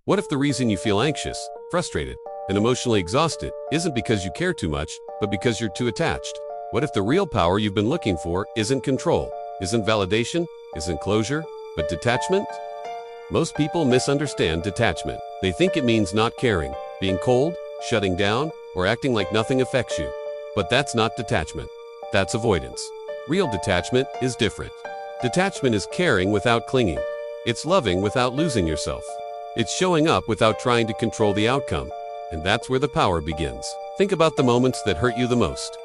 What if the reason you feel anxious, frustrated, and emotionally exhausted isn't because you care too much, but because you're too attached? What if the real power you've been looking for isn't control, isn't validation, isn't closure, but detachment? Most people misunderstand detachment. They think it means not caring, being cold, shutting down, or acting like nothing affects you. But that's not detachment. That's avoidance. Real detachment is different. Detachment is caring without clinging. It's loving without losing yourself. It's showing up without trying to control the outcome. And that's where the power begins. Think about the moments that hurt you the most.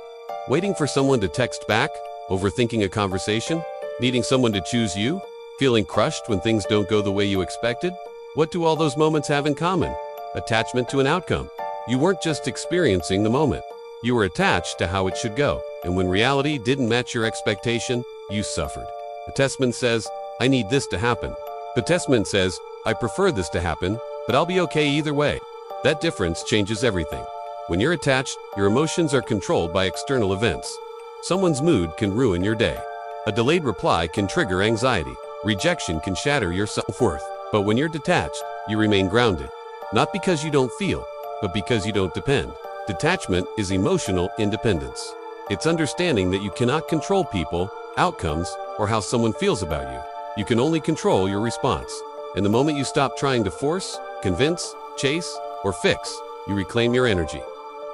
Waiting for someone to text back, overthinking a conversation, needing someone to choose you, feeling crushed when things don't go the way you expected. What do all those moments have in common? Attachment to an outcome. You weren't just experiencing the moment. You were attached to how it should go. And when reality didn't match your expectation, you suffered. Detachment says, I need this to happen. Detachment says, I prefer this to happen, but I'll be okay either way. That difference changes everything. When you're attached, your emotions are controlled by external events. Someone's mood can ruin your day. A delayed reply can trigger anxiety. Rejection can shatter your self-worth. But when you're detached, you remain grounded. Not because you don't feel, but because you don't depend. Detachment is emotional independence. It's understanding that you cannot control people, outcomes, or how someone feels about you. You can only control your response. And the moment you stop trying to force, convince, chase, or fix, you reclaim your energy.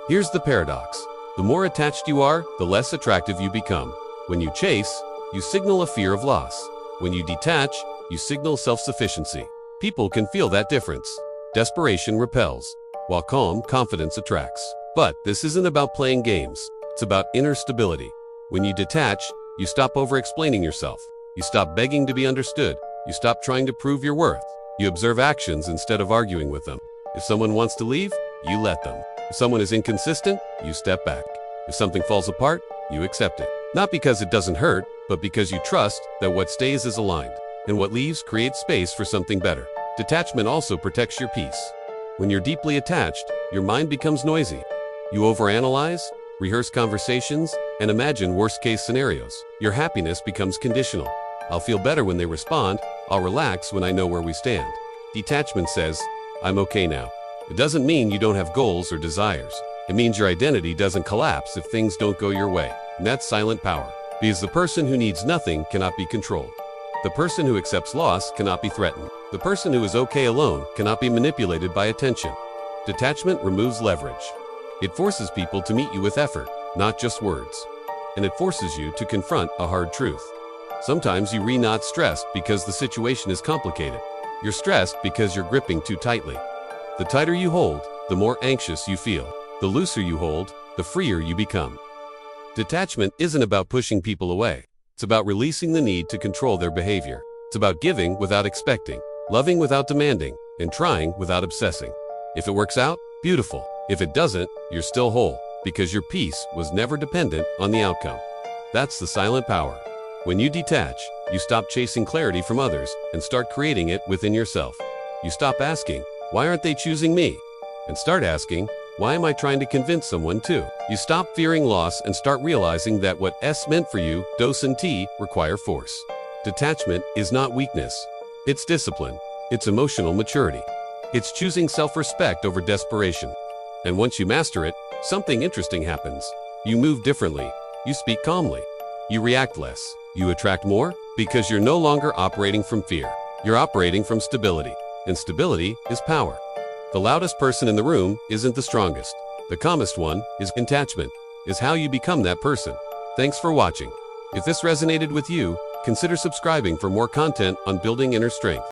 Here's the paradox. The more attached you are, the less attractive you become. When you chase, you signal a fear of loss. When you detach, you signal self-sufficiency. People can feel that difference. Desperation repels, while calm confidence attracts. But this isn't about playing games. It's about inner stability. When you detach, you stop over-explaining yourself. You stop begging to be understood. You stop trying to prove your worth. You observe actions instead of arguing with them. If someone wants to leave, you let them. If someone is inconsistent, you step back. If something falls apart, you accept it. Not because it doesn't hurt, but because you trust that what stays is aligned, and what leaves creates space for something better. Detachment also protects your peace. When you're deeply attached, your mind becomes noisy. You overanalyze, rehearse conversations, and imagine worst-case scenarios. Your happiness becomes conditional. I'll feel better when they respond. I'll relax when I know where we stand. Detachment says, I'm okay now. It doesn't mean you don't have goals or desires. It means your identity doesn't collapse if things don't go your way. And that's silent power. Because the person who needs nothing cannot be controlled. The person who accepts loss cannot be threatened. The person who is okay alone cannot be manipulated by attention. Detachment removes leverage. It forces people to meet you with effort, not just words. And it forces you to confront a hard truth. Sometimes you're not stressed because the situation is complicated. You're stressed because you're gripping too tightly. The tighter you hold, the more anxious you feel. The looser you hold, the freer you become. Detachment isn't about pushing people away. It's about releasing the need to control their behavior. It's about giving without expecting, loving without demanding, and trying without obsessing. If it works out, beautiful. If it doesn't, you're still whole, because your peace was never dependent on the outcome. That's the silent power. When you detach, you stop chasing clarity from others and start creating it within yourself. You stop asking, why aren't they choosing me? And start asking, why am I trying to convince someone to? You stop fearing loss and start realizing that what S meant for you, dos and T, require force. Detachment is not weakness. It's discipline. It's emotional maturity. It's choosing self-respect over desperation. And once you master it, something interesting happens. You move differently. You speak calmly. You react less. You attract more because you're no longer operating from fear. You're operating from stability. And stability is power. The loudest person in the room isn't the strongest. The calmest one is detachment, is how you become that person. Thanks for watching. If this resonated with you, consider subscribing for more content on building inner strength.